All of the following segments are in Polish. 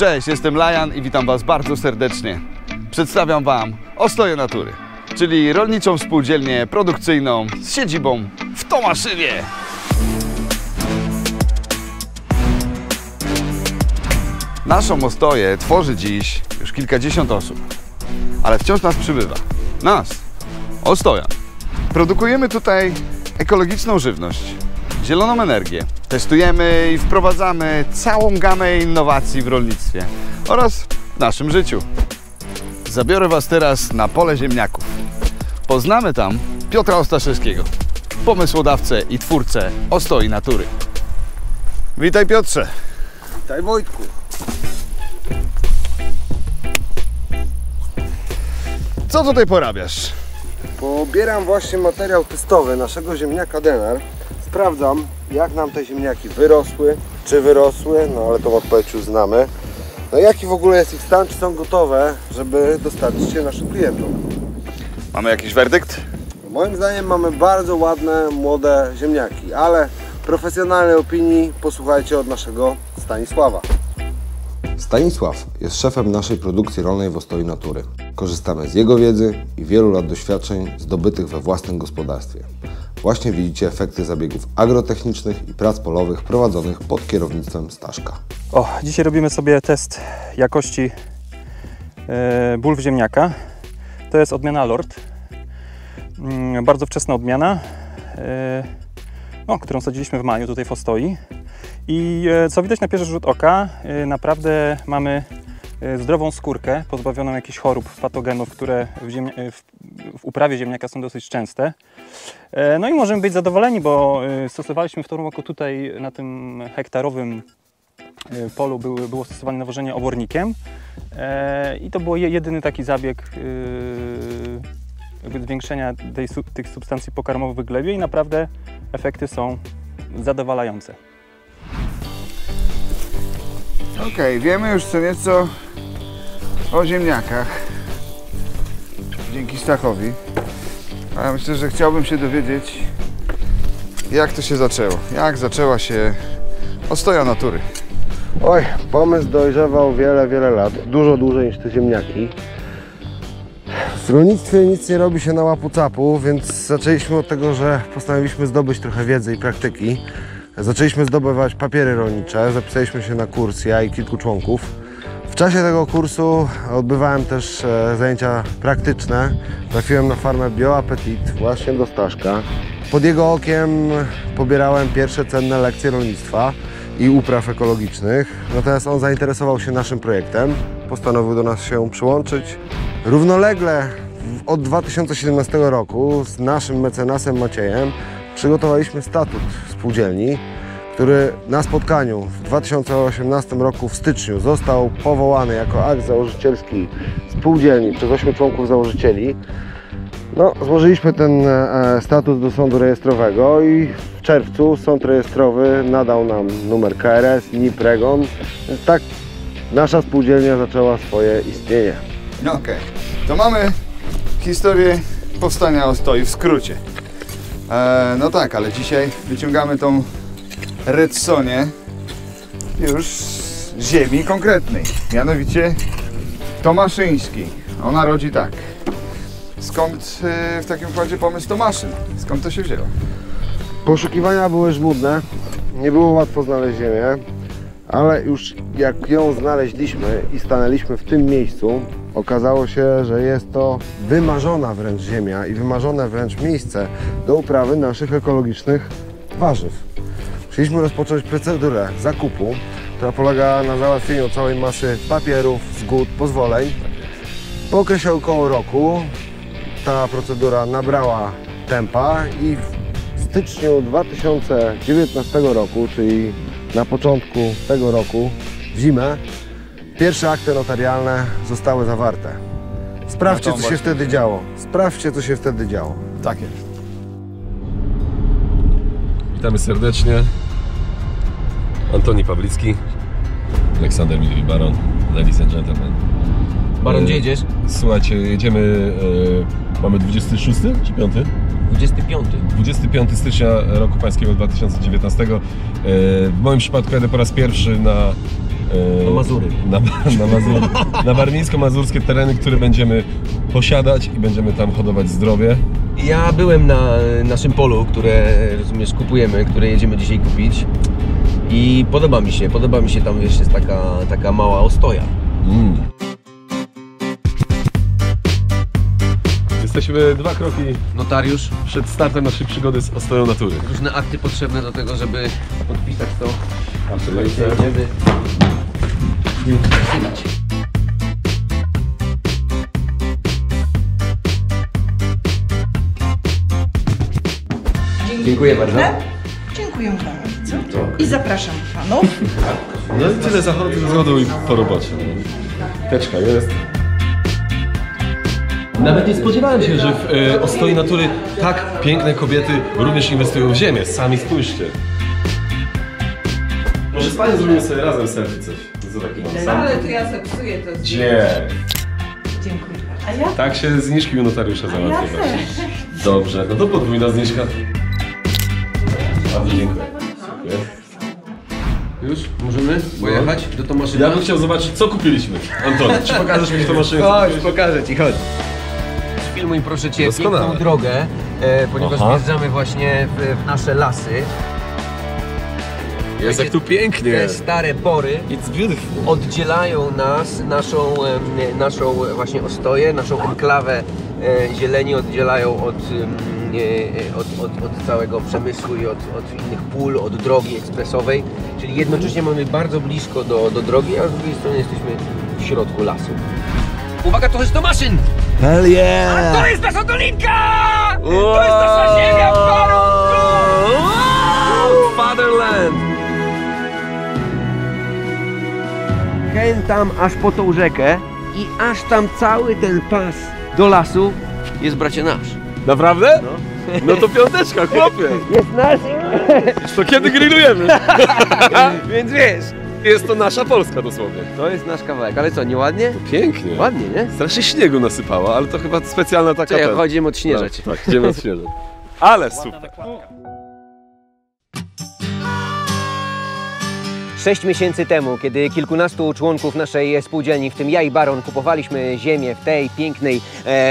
Cześć, jestem Lajan i witam Was bardzo serdecznie. Przedstawiam Wam Ostoje Natury, czyli rolniczą spółdzielnię produkcyjną z siedzibą w Tomaszynie. Naszą Ostoję tworzy dziś już kilkadziesiąt osób, ale wciąż nas przybywa. Nas, Ostojan. Produkujemy tutaj ekologiczną żywność, zieloną energię. Testujemy i wprowadzamy całą gamę innowacji w rolnictwie oraz w naszym życiu. Zabiorę Was teraz na pole ziemniaków. Poznamy tam Piotra Ostaszewskiego, pomysłodawcę i twórcę Ostoi Natury. Witaj, Piotrze. Witaj, Wojtku. Co tutaj porabiasz? Pobieram właśnie materiał testowy naszego ziemniaka Denar. Sprawdzam, jak nam te ziemniaki wyrosły, czy wyrosły, no ale tą odpowiedź już znamy. No jaki w ogóle jest ich stan, czy są gotowe, żeby dostarczyć się naszym klientom. Mamy jakiś werdykt? Moim zdaniem mamy bardzo ładne, młode ziemniaki, ale profesjonalnej opinii posłuchajcie od naszego Stanisława. Stanisław jest szefem naszej produkcji rolnej w Ostoi Natury. Korzystamy z jego wiedzy i wielu lat doświadczeń zdobytych we własnym gospodarstwie. Właśnie widzicie efekty zabiegów agrotechnicznych i prac polowych prowadzonych pod kierownictwem Staszka. Dzisiaj robimy sobie test jakości bulw ziemniaka. To jest odmiana Lord. Bardzo wczesna odmiana, którą sadziliśmy w maju tutaj w Ostoi. I co widać na pierwszy rzut oka, naprawdę mamy zdrową skórkę, pozbawioną jakichś chorób, patogenów, które w uprawie ziemniaka są dosyć częste. No i możemy być zadowoleni, bo stosowaliśmy w tym roku tutaj na tym hektarowym polu było stosowane nawożenie obornikiem i to był jedyny taki zabieg zwiększenia tych substancji pokarmowych w glebie i naprawdę efekty są zadowalające. Okej, wiemy już co nieco o ziemniakach dzięki Stachowi, ale myślę, że chciałbym się dowiedzieć, jak to się zaczęło, jak zaczęła się Ostoja Natury. Oj, pomysł dojrzewał wiele lat, dużo dłużej niż te ziemniaki. W rolnictwie nic nie robi się na łapu-capu, więc zaczęliśmy od tego, że postanowiliśmy zdobyć trochę wiedzy i praktyki. Zaczęliśmy zdobywać papiery rolnicze, zapisaliśmy się na kurs, ja i kilku członków. W czasie tego kursu odbywałem też zajęcia praktyczne. Trafiłem na farmę BioAppetit, właśnie do Staszka. Pod jego okiem pobierałem pierwsze cenne lekcje rolnictwa i upraw ekologicznych. Natomiast on zainteresował się naszym projektem, postanowił do nas się przyłączyć. Równolegle od 2017 roku z naszym mecenasem Maciejem przygotowaliśmy statut spółdzielni, który na spotkaniu w 2018 roku w styczniu został powołany jako akt założycielski spółdzielni przez 8 członków założycieli. No, złożyliśmy ten statut do sądu rejestrowego i w czerwcu sąd rejestrowy nadał nam numer KRS, NIP, REGON. Więc tak nasza spółdzielnia zaczęła swoje istnienie. Okej, to mamy historię powstania Ostoi w skrócie. No tak, ale dzisiaj wyciągamy tą Redsonię już z ziemi konkretnej, mianowicie tomaszyńskiej. Ona rodzi tak. Skąd w takim układzie pomysł Tomaszyn? Skąd to się wzięło? Poszukiwania były żmudne, nie było łatwo znaleźć ziemię, ale już jak ją znaleźliśmy i stanęliśmy w tym miejscu, okazało się, że jest to wymarzona wręcz ziemia i wymarzone wręcz miejsce do uprawy naszych ekologicznych warzyw. Chcieliśmy rozpocząć procedurę zakupu, która polega na załatwieniu całej masy papierów, zgód, pozwoleń. Po okresie około roku ta procedura nabrała tempa i w styczniu 2019 roku, czyli na początku tego roku, w zimę, pierwsze akty notarialne zostały zawarte. Sprawdźcie, co się wtedy działo. Sprawdźcie, co się wtedy działo. Tak jest. Witamy serdecznie. Antoni Pawlicki, Aleksander Milwi-Baron, ladies and gentlemen. Baron, gdzie jedziesz? Słuchajcie, jedziemy, mamy 26 czy 5? 25. 25 stycznia roku pańskiego 2019. W moim przypadku jadę po raz pierwszy na Na Mazury. Na warmińsko-mazurskie tereny, które będziemy posiadać i będziemy tam hodować zdrowie. Ja byłem na naszym polu, które, rozumiesz, kupujemy, które jedziemy dzisiaj kupić. I podoba mi się tam, wiesz, jest taka mała ostoja. Jesteśmy 2 kroki Notariusz, przed startem naszej przygody z ostoją natury. różne akty potrzebne do tego, żeby podpisać to. Absolutnie. Jedziemy. Dziękuję bardzo. Dziękuję bardzo. I zapraszam panów. No i tyle zachodu i po robocie. Teczka jest. Nawet nie spodziewałem się, że w ostoi natury tak piękne kobiety również inwestują w ziemię. Sami spójrzcie. Może z panią zrobimy sobie razem selfie coś. Ale to ja zepsuję to. Gdzie? Dziękuję. A ja? Tak się zniżki u notariusza Ja załatwia. też. Dobrze, no to podwójna zniżka. Bardzo dziękuję. Dziękuję. Już? Możemy pojechać do Tomaszyna? Ja bym chciał zobaczyć, co kupiliśmy. Antoni, czy pokażesz mi tą maszynę? Chodź, pokażę ci, chodź. Filmuj proszę cię Doskonale. piękną drogę, ponieważ Aha. wjeżdżamy właśnie w nasze lasy. Jest jak tu pięknie. Te stare bory It's beautiful. oddzielają nas, naszą właśnie ostoję, naszą enklawę zieleni oddzielają od całego przemysłu i od innych pól, od drogi ekspresowej. Czyli jednocześnie mamy bardzo blisko do drogi, a z drugiej strony jesteśmy w środku lasu. Uwaga, to jest do maszyn! Hell yeah! To jest nasza dolinka! To jest nasza ziemia w warunku! Fatherland! Hen tam aż po tą rzekę i aż tam cały ten pas do lasu jest, bracie, nasz. Naprawdę? No to piąteczka, chłopie! Jest nasz! To kiedy grillujemy? Więc wiesz, Jest to nasza Polska dosłownie. to jest nasz kawałek, ale co, nieładnie? Pięknie. Ładnie, nie? Strasznie śniegu nasypała, ale to chyba specjalna taka... Czekaj, ten- chodzimy odśnieżać. Tak, idziemy odśnieżać. Ale super. 6 miesięcy temu, kiedy kilkunastu członków naszej spółdzielni, w tym ja i Baron, kupowaliśmy ziemię w tej pięknej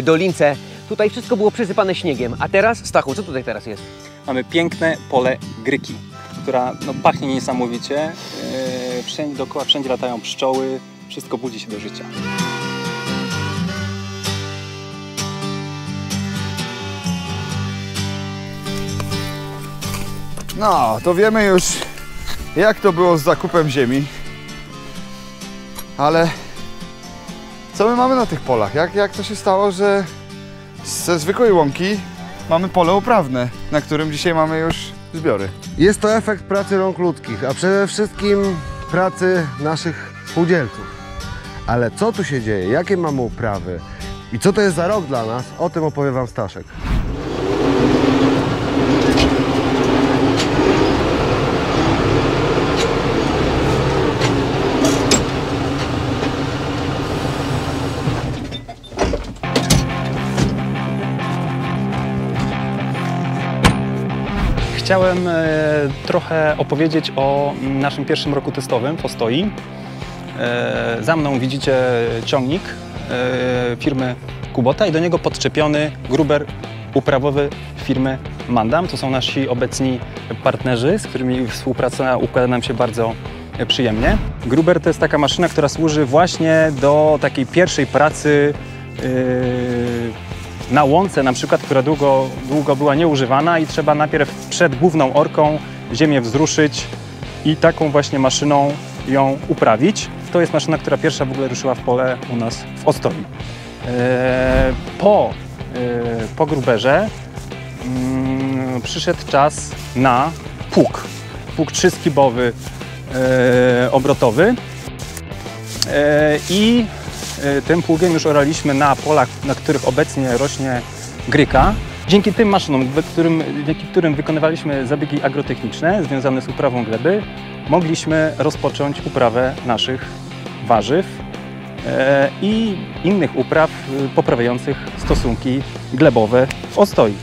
dolince, tutaj wszystko było przysypane śniegiem. A teraz, Stachu, co tutaj teraz jest? Mamy piękne pole gryki, która pachnie niesamowicie. Wszędzie dookoła, wszędzie latają pszczoły, wszystko budzi się do życia. No, to wiemy już, jak to było z zakupem ziemi. Ale co my mamy na tych polach? Jak to się stało, że ze zwykłej łąki mamy pole uprawne, na którym dzisiaj mamy już zbiory? Jest to efekt pracy rąk ludzkich, a przede wszystkim pracy naszych spółdzielców. Ale co tu się dzieje, jakie mamy uprawy i co to jest za rok dla nas, o tym opowie Wam Staszek. Chciałem trochę opowiedzieć o naszym pierwszym roku testowym w Ostoi. Za mną widzicie ciągnik firmy Kubota i do niego podczepiony gruber uprawowy firmy Mandam. To są nasi obecni partnerzy, z którymi współpraca układa nam się bardzo przyjemnie. Gruber to jest taka maszyna, która służy właśnie do takiej pierwszej pracy na łące na przykład, która długo była nieużywana i trzeba najpierw przed główną orką ziemię wzruszyć i taką właśnie maszyną ją uprawić. To jest maszyna, która pierwsza w ogóle ruszyła w pole u nas w Ostoi. Po gruberze przyszedł czas na pług trzyskibowy obrotowy i tym pługiem już oraliśmy na polach, na których obecnie rośnie gryka. Dzięki tym maszynom, dzięki którym wykonywaliśmy zabiegi agrotechniczne związane z uprawą gleby, mogliśmy rozpocząć uprawę naszych warzyw i innych upraw poprawiających stosunki glebowe w Ostoi.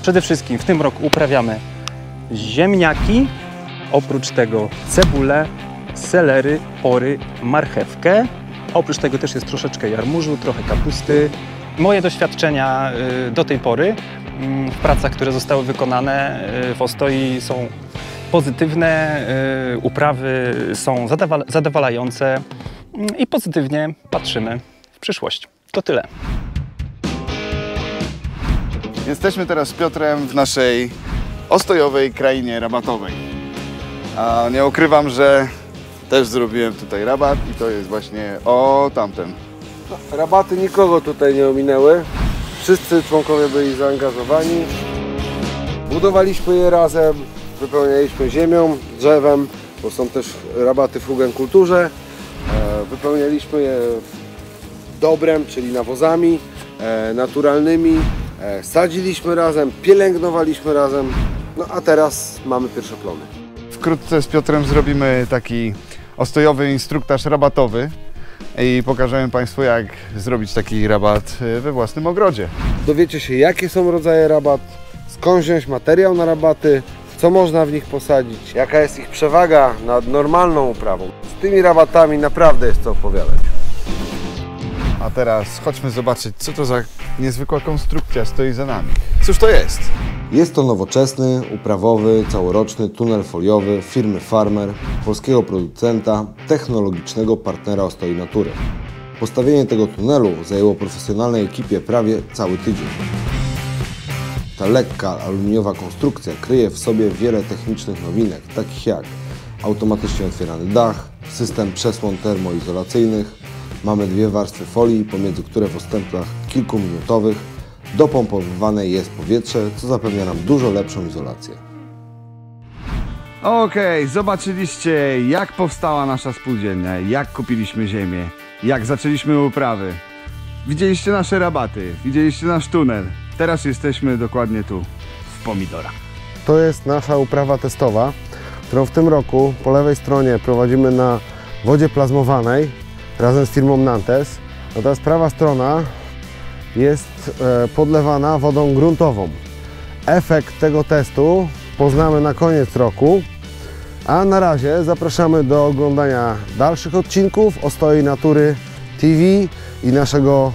Przede wszystkim w tym roku uprawiamy ziemniaki Oprócz tego cebulę, selery, pory, marchewkę. Oprócz tego też jest troszeczkę jarmużu, trochę kapusty. Moje doświadczenia do tej pory w pracach, które zostały wykonane w Ostoi są pozytywne, uprawy są zadowalające i pozytywnie patrzymy w przyszłość. To tyle. Jesteśmy teraz z Piotrem w naszej ostojowej krainie rabatowej. A nie ukrywam, że też zrobiłem tutaj rabat i to jest właśnie tamten. Rabaty nikogo tutaj nie ominęły. Wszyscy członkowie byli zaangażowani. Budowaliśmy je razem, wypełnialiśmy ziemią, drzewem, bo są też rabaty w hugenkulturze. Wypełnialiśmy je dobrem, czyli nawozami naturalnymi. Sadziliśmy razem, pielęgnowaliśmy razem, no a teraz mamy pierwsze plony. Wkrótce z Piotrem zrobimy taki ostojowy instruktaż rabatowy i pokażemy Państwu, jak zrobić taki rabat we własnym ogrodzie. Dowiecie się, jakie są rodzaje rabat, skąd wziąć materiał na rabaty, co można w nich posadzić, jaka jest ich przewaga nad normalną uprawą. Z tymi rabatami naprawdę jest co opowiadać. A teraz chodźmy zobaczyć, co to za niezwykła konstrukcja stoi za nami. Cóż to jest? Jest to nowoczesny, uprawowy, całoroczny tunel foliowy firmy Farmer, polskiego producenta, technologicznego partnera Ostoi Natury. Postawienie tego tunelu zajęło profesjonalnej ekipie prawie cały tydzień. Ta lekka, aluminiowa konstrukcja kryje w sobie wiele technicznych nowinek, takich jak automatycznie otwierany dach, system przesłon termoizolacyjnych, mamy 2 warstwy folii, pomiędzy które w odstępach kilkuminutowych dopompowywane jest powietrze, co zapewnia nam dużo lepszą izolację. Okej, zobaczyliście, jak powstała nasza spółdzielnia, jak kupiliśmy ziemię, jak zaczęliśmy uprawy. Widzieliście nasze rabaty, widzieliście nasz tunel. Teraz jesteśmy dokładnie tu, w pomidorach. To jest nasza uprawa testowa, którą w tym roku po lewej stronie prowadzimy na wodzie plazmowanej razem z firmą Nantes. Natomiast prawa strona jest podlewana wodą gruntową. Efekt tego testu poznamy na koniec roku, a na razie zapraszamy do oglądania dalszych odcinków Ostoi Natury TV i naszego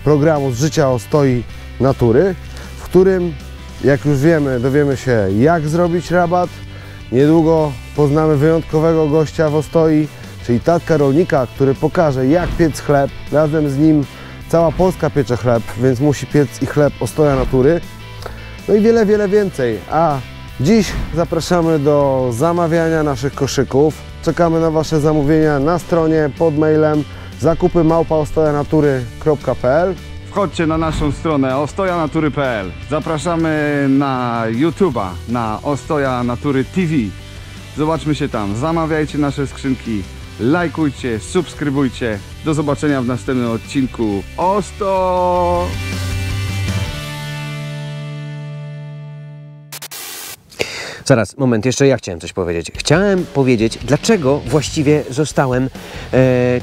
programu z życia Ostoi Natury, w którym, jak już wiemy, dowiemy się, jak zrobić rabat. Niedługo poznamy wyjątkowego gościa w Ostoi, czyli tatka rolnika, który pokaże, jak piec chleb. Razem z nim cała Polska piecze chleb, więc musi piec i chleb Ostoja Natury. No i wiele, wiele więcej. A dziś zapraszamy do zamawiania naszych koszyków. Czekamy na Wasze zamówienia na stronie, pod mailem zakupy@ostojanatury.pl. Wchodźcie na naszą stronę ostojanatury.pl. Zapraszamy na YouTube'a, na Ostoja Natury TV. Zobaczmy się tam, zamawiajcie nasze skrzynki, lajkujcie, subskrybujcie. Do zobaczenia w następnym odcinku. Osto! Zaraz, moment, jeszcze ja chciałem coś powiedzieć. Chciałem powiedzieć, dlaczego właściwie zostałem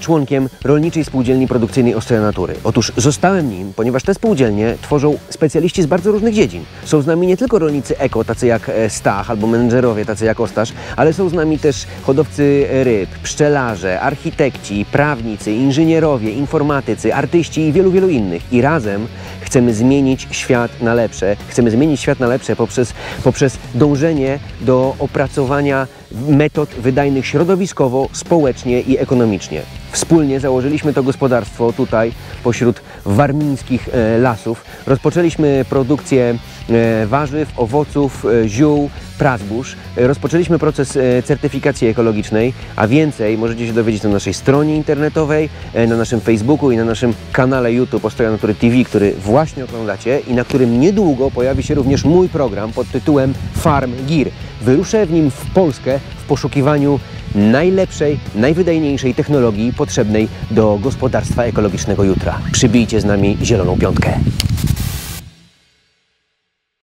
członkiem Rolniczej Spółdzielni Produkcyjnej Ostoja Natury. Otóż zostałem nim, ponieważ te spółdzielnie tworzą specjaliści z bardzo różnych dziedzin. Są z nami nie tylko rolnicy eko, tacy jak Stach, albo menedżerowie, tacy jak Ostasz, ale są z nami też hodowcy ryb, pszczelarze, architekci, prawnicy, inżynierowie, informatycy, artyści i wielu, wielu innych. I razem chcemy zmienić świat na lepsze. Chcemy zmienić świat na lepsze poprzez dążenie do opracowania metod wydajnych środowiskowo, społecznie i ekonomicznie. Wspólnie założyliśmy to gospodarstwo tutaj pośród warmińskich lasów. Rozpoczęliśmy produkcję warzyw, owoców, ziół, prazbóż. Rozpoczęliśmy proces certyfikacji ekologicznej, a więcej możecie się dowiedzieć na naszej stronie internetowej, na naszym Facebooku i na naszym kanale YouTube Ostoja Natury TV, który właśnie oglądacie i na którym niedługo pojawi się również mój program pod tytułem Farm Gear. Wyruszę w nim w Polskę w poszukiwaniu najlepszej, najwydajniejszej technologii potrzebnej do gospodarstwa ekologicznego jutra. Przybijcie z nami zieloną piątkę.